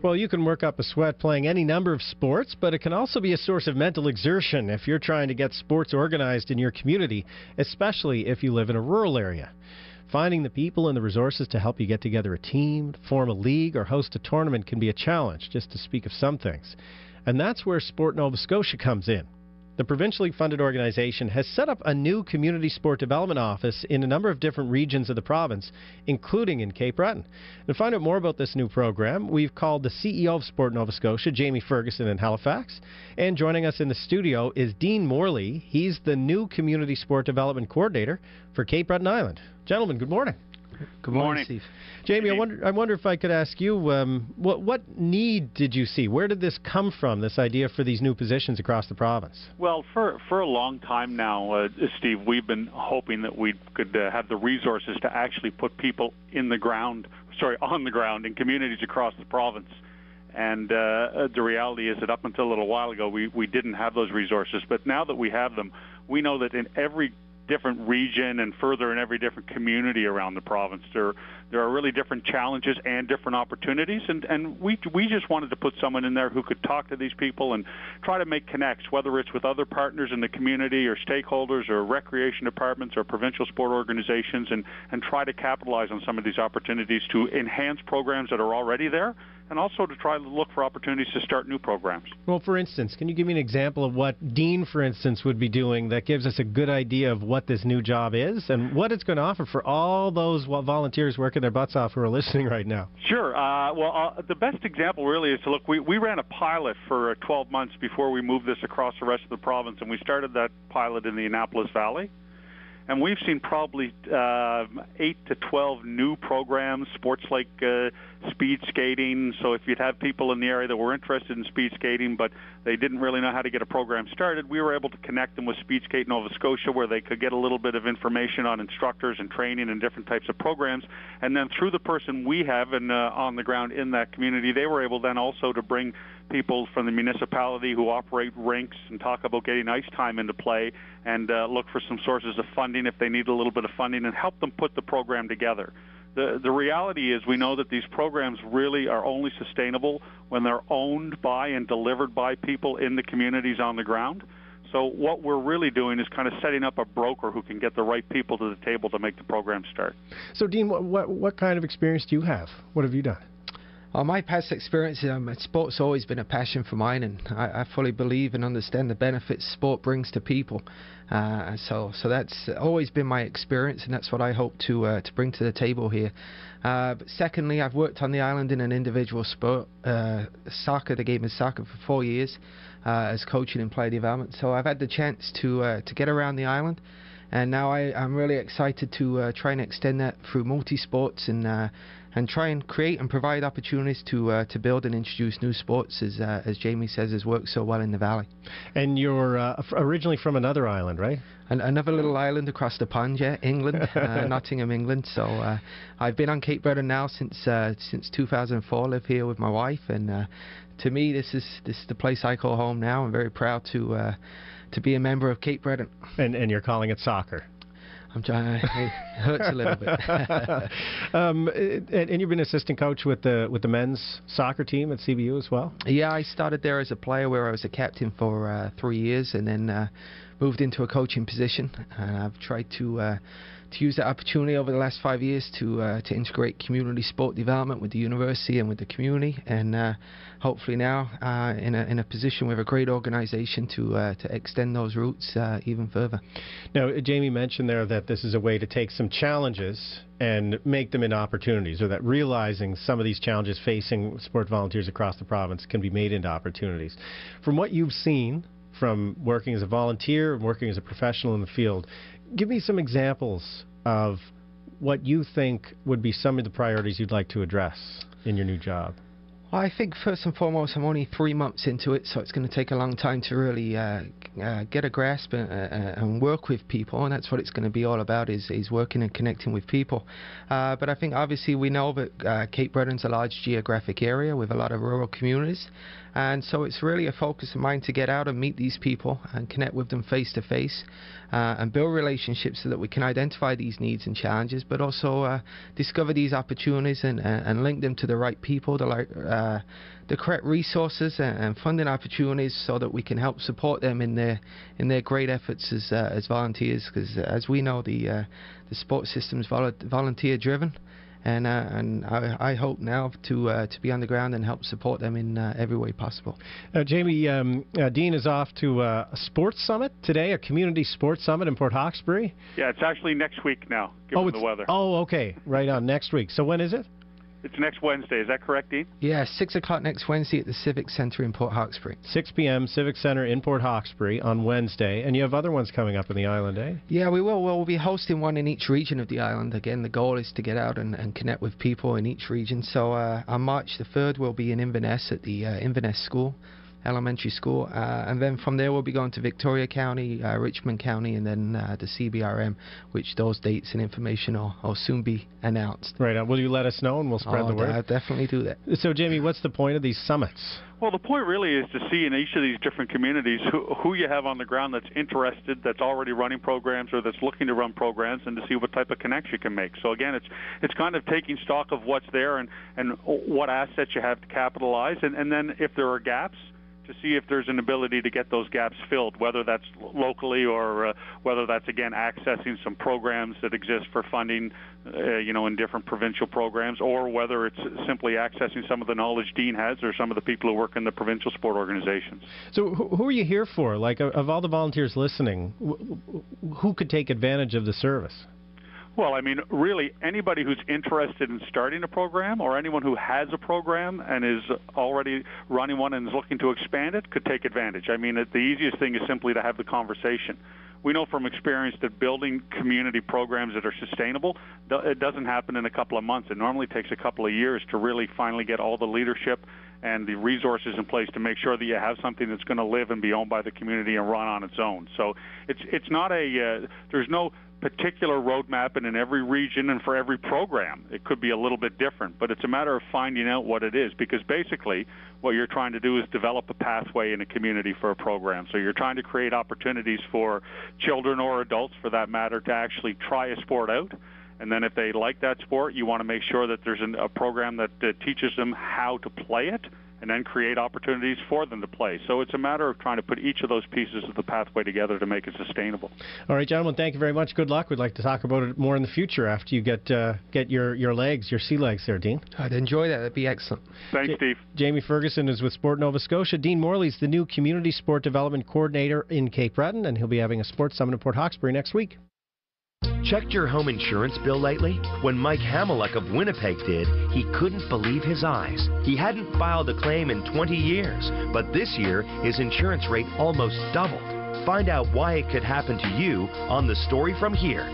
Well, you can work up a sweat playing any number of sports, but it can also be a source of mental exertion if you're trying to get sports organized in your community, especially if you live in a rural area. Finding the people and the resources to help you get together a team, form a league, or host a tournament can be a challenge, just to speak of some things. And that's where Sport Nova Scotia comes in. The provincially funded organization has set up a new community sport development office in a number of different regions of the province, including in Cape Breton. To find out more about this new program, we've called the CEO of Sport Nova Scotia, Jamie Ferguson, in Halifax. And joining us in the studio is Dean Morley. He's the new community sport development coordinator for Cape Breton Island. Gentlemen, good morning. Good morning, Steve. Jamie, I wonder if I could ask you, what need did you see? Where did this come from, this idea for these new positions across the province? Well, for a long time now, Steve, we've been hoping that we could have the resources to actually put people on the ground in communities across the province. And the reality is that up until a little while ago, we didn't have those resources. But now that we have them, we know that in every different region and further in every different community around the province, there are really different challenges and different opportunities, and we just wanted to put someone in there who could talk to these people and try to make connects, whether it's with other partners in the community or stakeholders or recreation departments or provincial sport organizations, and try to capitalize on some of these opportunities to enhance programs that are already there, and also to try to look for opportunities to start new programs. Well, for instance, can you give me an example of what Dean, for instance, would be doing that gives us a good idea of what this new job is and what it's going to offer for all those volunteers working their butts off who are listening right now? Sure. The best example really is to look, we ran a pilot for 12 months before we moved this across the rest of the province, and we started that pilot in the Annapolis Valley. And we've seen probably 8 to 12 new programs, sports like speed skating. So if you'd have people in the area that were interested in speed skating, but they didn't really know how to get a program started, we were able to connect them with Speed Skate Nova Scotia, where they could get a little bit of information on instructors and training and different types of programs. And then through the person we have on the ground in that community, they were able then also to bring people from the municipality who operate rinks and talk about getting ice time into play, and look for some sources of funding if they need a little bit of funding, and help them put the program together. The reality is we know that these programs really are only sustainable when they're owned by and delivered by people in the communities on the ground. So what we're really doing is kind of setting up a broker who can get the right people to the table to make the program start. So, Dean, what kind of experience do you have? What have you done? My past experience, sport's always been a passion for mine, and I fully believe and understand the benefits sport brings to people. So that's always been my experience, and that's what I hope to bring to the table here. But secondly, I've worked on the island in an individual sport, soccer, the game of soccer, for 4 years as coaching and player development. So I've had the chance to get around the island. And now I'm really excited to try and extend that through multi-sports and try and create and provide opportunities to build and introduce new sports, as Jamie says, has worked so well in the Valley. And you're originally from another island, right? Another little island across the pond, yeah, England, Nottingham, England. So I've been on Cape Breton now since 2004. Live here with my wife, and to me, this is the place I call home now. I'm very proud to be a member of Cape Breton. And you're calling it soccer. I'm trying. It hurts a little bit. And you've been assistant coach with the men's soccer team at CBU as well? Yeah, I started there as a player, where I was a captain for 3 years, and then moved into a coaching position. And I've tried to use that opportunity over the last 5 years to integrate community sport development with the university and with the community, and hopefully now in a position with a great organization to extend those roots even further. Now, Jamie mentioned there that this is a way to take some challenges and make them into opportunities, or that realizing some of these challenges facing sport volunteers across the province can be made into opportunities. From what you've seen from working as a volunteer and working as a professional in the field, give me some examples of what you think would be some of the priorities you'd like to address in your new job. I think first and foremost, I'm only 3 months into it, so it's going to take a long time to really get a grasp and work with people, and that's what it's going to be all about, is working and connecting with people. But I think obviously we know that Cape Breton's a large geographic area with a lot of rural communities, and so it's really a focus of mine to get out and meet these people and connect with them face to face, and build relationships so that we can identify these needs and challenges, but also discover these opportunities and link them to the right people, the the correct resources and funding opportunities so that we can help support them in their great efforts as volunteers, because as we know, the sports system is volunteer driven. And I hope now to be on the ground and help support them in every way possible. Jamie, Dean is off to a sports summit today, a community sports summit in Port Hawkesbury. Yeah, it's actually next week now, given the weather. Oh, okay, right on, next week. So when is it? It's next Wednesday. Is that correct, Dean? Yeah, 6 o'clock next Wednesday at the Civic Centre in Port Hawkesbury. 6 p.m. Civic Centre in Port Hawkesbury on Wednesday. And you have other ones coming up in the island, eh? Yeah, we will. We'll be hosting one in each region of the island. Again, the goal is to get out and connect with people in each region. So on March the 3rd, we'll be in Inverness at the Inverness School, elementary school, and then from there we'll be going to Victoria County, Richmond County, and then the CBRM, which those dates and information will soon be announced. Right. Will you let us know and we'll spread the word? I'll definitely do that. So, Jamie, what's the point of these summits? Well, the point really is to see in each of these different communities who you have on the ground that's interested, that's already running programs or that's looking to run programs, and to see what type of connects you can make. So again, it's kind of taking stock of what's there and what assets you have to capitalize, and then if there are gaps, to see if there's an ability to get those gaps filled, whether that's locally or whether that's, again, accessing some programs that exist for funding, in different provincial programs, or whether it's simply accessing some of the knowledge Dean has or some of the people who work in the provincial sport organizations. So who are you here for? Like, of all the volunteers listening, who could take advantage of the service? Well, I mean, really, anybody who's interested in starting a program or anyone who has a program and is already running one and is looking to expand it could take advantage. I mean, the easiest thing is simply to have the conversation. We know from experience that building community programs that are sustainable, it doesn't happen in a couple of months. It normally takes a couple of years to really finally get all the leadership and the resources in place to make sure that you have something that's going to live and be owned by the community and run on its own. So it's not there's no particular roadmap, and in every region and for every program it could be a little bit different, but it's a matter of finding out what it is, because basically what you're trying to do is develop a pathway in a community for a program. So you're trying to create opportunities for children or adults, for that matter, to actually try a sport out, and then if they like that sport, you want to make sure that there's a program that teaches them how to play it, and then create opportunities for them to play. So it's a matter of trying to put each of those pieces of the pathway together to make it sustainable. All right, gentlemen, thank you very much. Good luck. We'd like to talk about it more in the future after you get your sea legs there, Dean. I'd enjoy that. That'd be excellent. Thanks, Steve. Jamie Ferguson is with Sport Nova Scotia. Dean Morley's the new Community Sport Development Coordinator in Cape Breton, and he'll be having a sports summit in Port Hawkesbury next week. Checked your home insurance bill lately? When Mike Hamilek of Winnipeg did, he couldn't believe his eyes. He hadn't filed a claim in 20 years, but this year his insurance rate almost doubled. Find out why it could happen to you on The Story from Here.